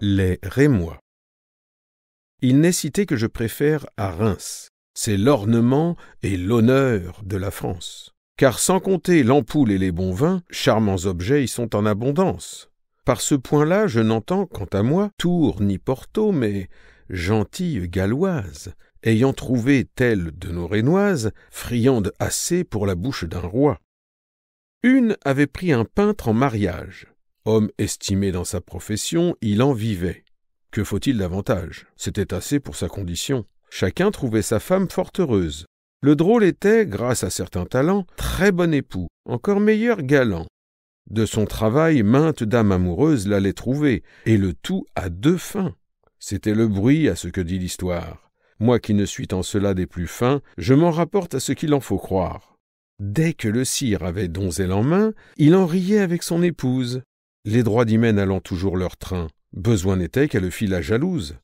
Les Rémois. Il n'est cité que je préfère à Reims. C'est l'ornement et l'honneur de la France. Car sans compter l'ampoule et les bons vins, charmants objets y sont en abondance. Par ce point-là, je n'entends, quant à moi, Tours ni Porto, mais gentille galloise, ayant trouvé, telle de nos Rénoises, friande assez pour la bouche d'un roi. Une avait pris un peintre en mariage. Homme estimé dans sa profession, il en vivait. Que faut-il davantage? C'était assez pour sa condition. Chacun trouvait sa femme fort heureuse. Le drôle était, grâce à certains talents, très bon époux, encore meilleur galant. De son travail, maintes dames amoureuses l'allaient trouver, et le tout à 2 fins. C'était le bruit à ce que dit l'histoire. Moi qui ne suis en cela des plus fins, je m'en rapporte à ce qu'il en faut croire. Dès que le sire avait donzelle en main, il en riait avec son épouse. Les droits d'hymen allant toujours leur train, besoin n'était qu'elle fît la jalouse.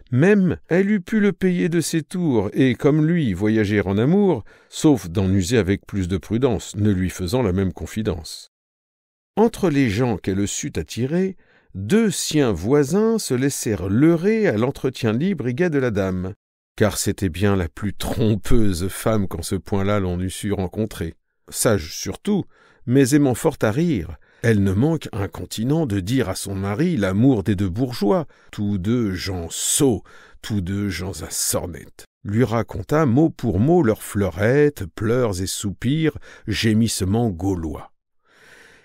Même elle eût pu le payer de ses tours, et comme lui voyager en amour, sauf d'en user avec plus de prudence, ne lui faisant la même confidence. Entre les gens qu'elle sut attirer, 2 siens voisins se laissèrent leurrer à l'entretien libre et gai de la dame, car c'était bien la plus trompeuse femme qu'en ce point-là l'on eût su rencontrer. Sage surtout, mais aimant fort à rire, elle ne manque incontinent de dire à son mari l'amour des 2 bourgeois, tous 2 gens sots, tous 2 gens à sornettes. Lui raconta mot pour mot leurs fleurettes, pleurs et soupirs, gémissements gaulois.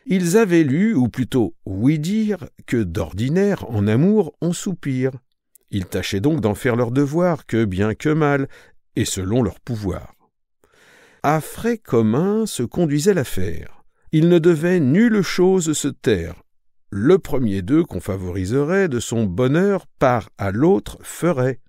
Ils avaient lu, ou plutôt ouï dire, que d'ordinaire, en amour, on soupire. Ils tâchaient donc d'en faire leur devoir, que bien que mal, et selon leur pouvoir. À frais communs se conduisait l'affaire. Il ne devait nulle chose se taire. Le premier d'eux qu'on favoriserait de son bonheur part à l'autre ferait.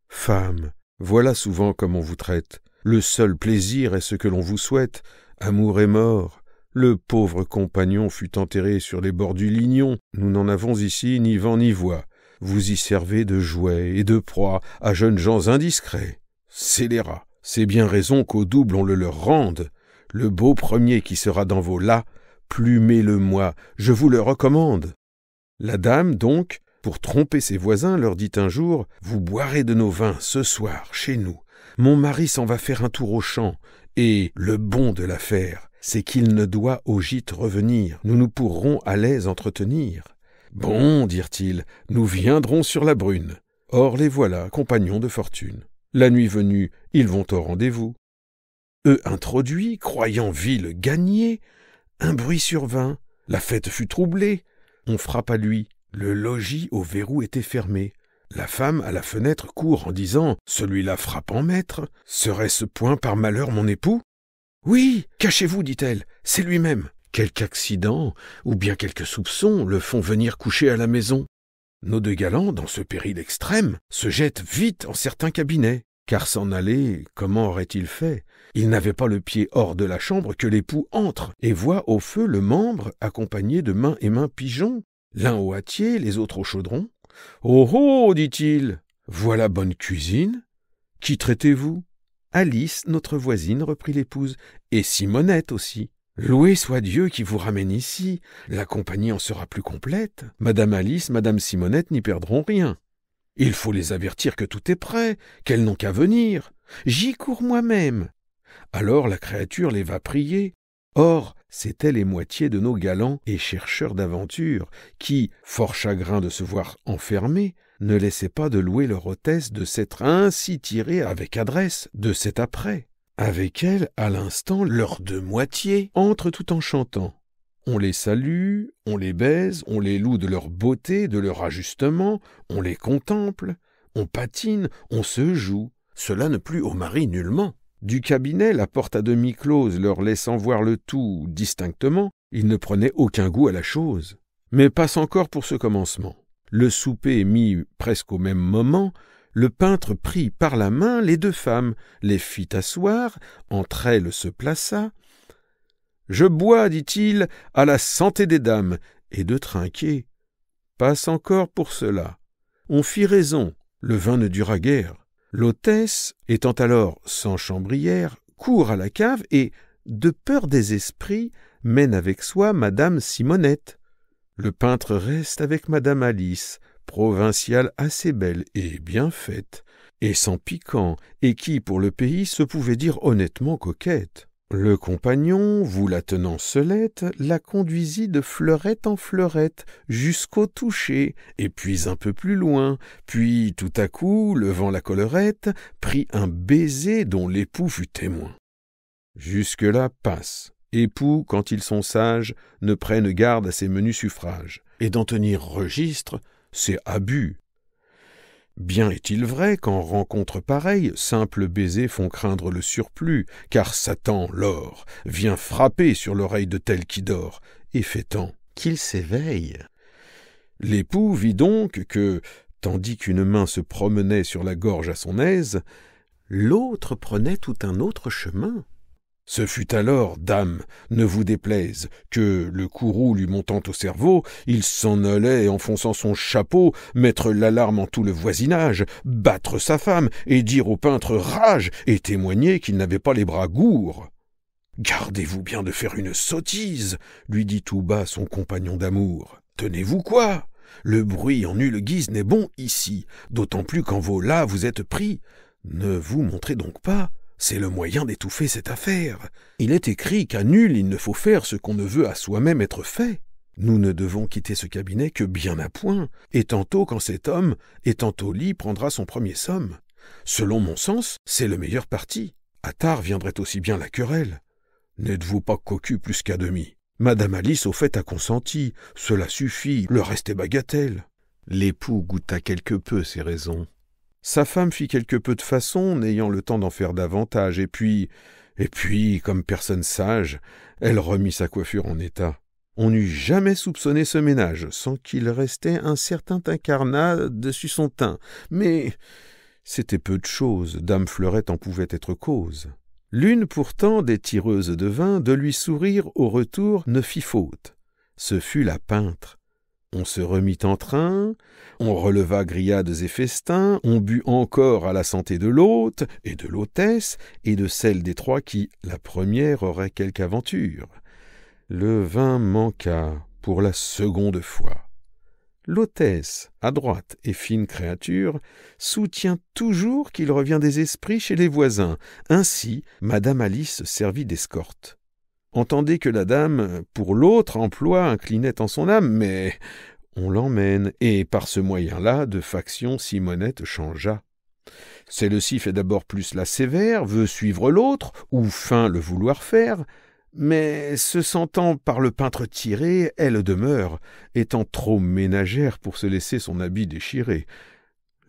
Femme, voilà souvent comme on vous traite. Le seul plaisir est ce que l'on vous souhaite. Amour est mort. Le pauvre compagnon fut enterré sur les bords du Lignon. Nous n'en avons ici ni vent ni voix. Vous y servez de jouet et de proie à jeunes gens indiscrets. Scélérats, c'est bien raison qu'au double on le leur rende. Le beau premier qui sera dans vos las, plumez-le-moi, je vous le recommande. La dame, donc, pour tromper ses voisins, leur dit un jour « Vous boirez de nos vins ce soir, chez nous. Mon mari s'en va faire un tour au champ, et le bon de l'affaire, c'est qu'il ne doit au gîte revenir. Nous nous pourrons à l'aise entretenir. » Bon, dirent-ils, nous viendrons sur la brune. Or les voilà, compagnons de fortune. La nuit venue, ils vont au rendez-vous. Eux introduits, croyant ville gagnée, un bruit survint, la fête fut troublée. On frappe à lui, le logis au verrou était fermé. La femme à la fenêtre court en disant « Celui-là frappe en maître, serait-ce point par malheur mon époux ?»« Oui, cachez-vous, dit-elle, c'est lui-même. Quelque accident, ou bien quelque soupçon, le font venir coucher à la maison. » Nos 2 galants, dans ce péril extrême, se jettent vite en certain cabinet. Car s'en aller, comment aurait-il fait? Il n'avait pas le pied hors de la chambre que l'époux entre et voit au feu le membre accompagné de mains et mains pigeons, l'un au hâtier, les autres au chaudron. « Oh oh !» dit-il, « voilà bonne cuisine. Qui traitez-vous ?»« Alice, notre voisine, reprit l'épouse, et Simonette aussi. Loué soit Dieu qui vous ramène ici, la compagnie en sera plus complète. Madame Alice, Madame Simonette n'y perdront rien. Il faut les avertir que tout est prêt, qu'elles n'ont qu'à venir. J'y cours moi-même. » Alors la créature les va prier. Or, c'étaient les moitiés de nos galants et chercheurs d'aventure qui, fort chagrins de se voir enfermés, ne laissaient pas de louer leur hôtesse de s'être ainsi tirée avec adresse de cet apprêt. Avec elle, à l'instant, leurs 2 moitiés entrent tout en chantant. On les salue, on les baise, on les loue de leur beauté, de leur ajustement, on les contemple, on patine, on se joue. Cela ne plut au mari nullement. Du cabinet, la porte à demi close leur laissant voir le tout distinctement, il ne prenait aucun goût à la chose. Mais passe encore pour ce commencement. Le souper mis presque au même moment, le peintre prit par la main les 2 femmes, les fit asseoir, entre elles se plaça. « Je bois, dit-il, à la santé des dames, et de trinquer. Passe encore pour cela. On fit raison, le vin ne dura guère. L'hôtesse, étant alors sans chambrière, court à la cave et, de peur des esprits, mène avec soi madame Simonette. Le peintre reste avec madame Alice, provinciale assez belle et bien faite, et sans piquant, et qui, pour le pays, se pouvait dire honnêtement coquette. Le compagnon, vous la tenant seulette, la conduisit de fleurette en fleurette, jusqu'au toucher, et puis un peu plus loin, puis tout à coup, levant la collerette, prit un baiser dont l'époux fut témoin. Jusque-là passe. Époux, quand ils sont sages, ne prennent garde à ces menus suffrages, et d'en tenir registre, c'est abus. Bien est-il vrai qu'en rencontre pareille, simples baisers font craindre le surplus, car Satan, l'or, vient frapper sur l'oreille de tel qui dort, et fait tant qu'il s'éveille. L'époux vit donc que, tandis qu'une main se promenait sur la gorge à son aise, l'autre prenait tout un autre chemin. Ce fut alors, dame, ne vous déplaise, que, le courroux lui montant au cerveau, il s'en allait, enfonçant son chapeau, mettre l'alarme en tout le voisinage, battre sa femme, et dire au peintre rage, et témoigner qu'il n'avait pas les bras gourds. « Gardez-vous bien de faire une sottise, lui dit tout bas son compagnon d'amour. Tenez-vous quoi? Le bruit en nulle guise n'est bon ici, d'autant plus qu'en vos là vous êtes pris. Ne vous montrez donc pas. C'est le moyen d'étouffer cette affaire. Il est écrit qu'à nul il ne faut faire ce qu'on ne veut à soi-même être fait. Nous ne devons quitter ce cabinet que bien à point, et tantôt quand cet homme, étant au lit, prendra son premier somme. Selon mon sens, c'est le meilleur parti. À tard viendrait aussi bien la querelle. N'êtes-vous pas cocu plus qu'à demi? Madame Alice au fait a consenti, cela suffit, le reste est bagatelle. » L'époux goûta quelque peu ces raisons. Sa femme fit quelque peu de façon, n'ayant le temps d'en faire davantage, et puis, comme personne sage, elle remit sa coiffure en état. On n'eût jamais soupçonné ce ménage, sans qu'il restait un certain incarnat dessus son teint. Mais c'était peu de chose, dame Fleurette en pouvait être cause. L'une pourtant des tireuses de vin, de lui sourire au retour, ne fit faute. Ce fut la peintre. On se remit en train, on releva grillades et festins, on but encore à la santé de l'hôte et de l'hôtesse et de celle des trois qui, la première, aurait quelque aventure. Le vin manqua pour la seconde fois. L'hôtesse, adroite et fine créature, soutient toujours qu'il revient des esprits chez les voisins. Ainsi, madame Alice servit d'escorte. Entendez que la dame, pour l'autre emploi, inclinait en son âme, mais on l'emmène, et par ce moyen-là, de faction Simonette changea. Celle-ci fait d'abord plus la sévère, veut suivre l'autre, ou feint le vouloir faire, mais se sentant par le peintre tirée, elle demeure, étant trop ménagère pour se laisser son habit déchirer.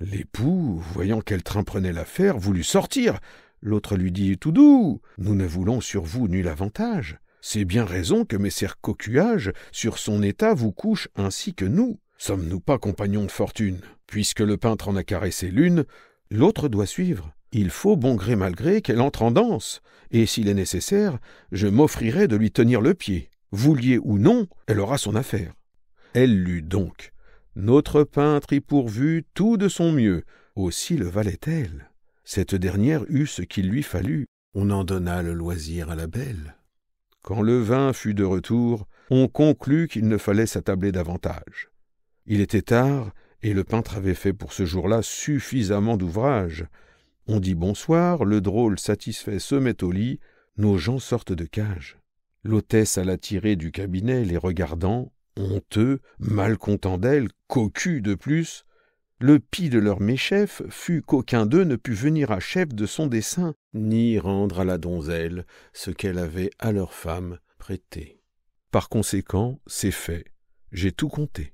L'époux, voyant quel train prenait l'affaire, voulut sortir. L'autre lui dit tout doux, « Nous ne voulons sur vous nul avantage. C'est bien raison que messire Coquuage, sur son état, vous couche ainsi que nous. Sommes-nous pas compagnons de fortune? Puisque le peintre en a caressé l'une, l'autre doit suivre. Il faut, bon gré mal gré, qu'elle entre en danse, et s'il est nécessaire, je m'offrirai de lui tenir le pied. Vouliez ou non, elle aura son affaire. » Elle lut donc. Notre peintre y pourvut tout de son mieux, aussi le valait-elle. Cette dernière eut ce qu'il lui fallut. On en donna le loisir à la belle. Quand le vin fut de retour, on conclut qu'il ne fallait s'attabler davantage. Il était tard, et le peintre avait fait pour ce jour-là suffisamment d'ouvrage. On dit bonsoir, le drôle satisfait se met au lit, nos gens sortent de cage. L'hôtesse alla tirer du cabinet, les regardant, honteux, mal content d'elle, cocu de plus. Le pis de leur méchef fut qu'aucun d'eux ne put venir à chef de son dessein, ni rendre à la donzelle ce qu'elle avait à leur femme prêté. Par conséquent, c'est fait, j'ai tout compté.